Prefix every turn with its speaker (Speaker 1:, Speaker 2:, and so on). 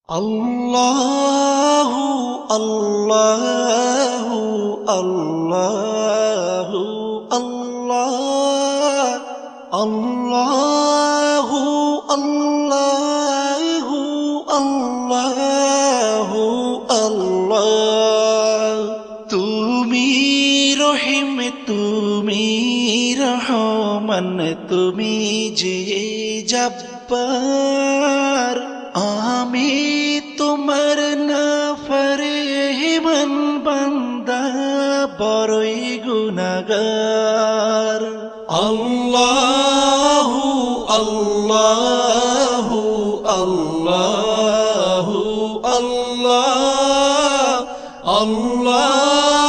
Speaker 1: আল্লাহু আল্লাহু আল্লাহু আল্লাহ আল্লাহু আল্লাহু আল্লাহু আল্লাহ। তুমি রহিম, তুমি রহমান, তুমি যে জব্বার, আমি তোমার নাফরমান বান্দা, বড়ই গুনাহগার। আল্লাহু আল্লাহু আল্লাহু আল্লাহ আল্লাহ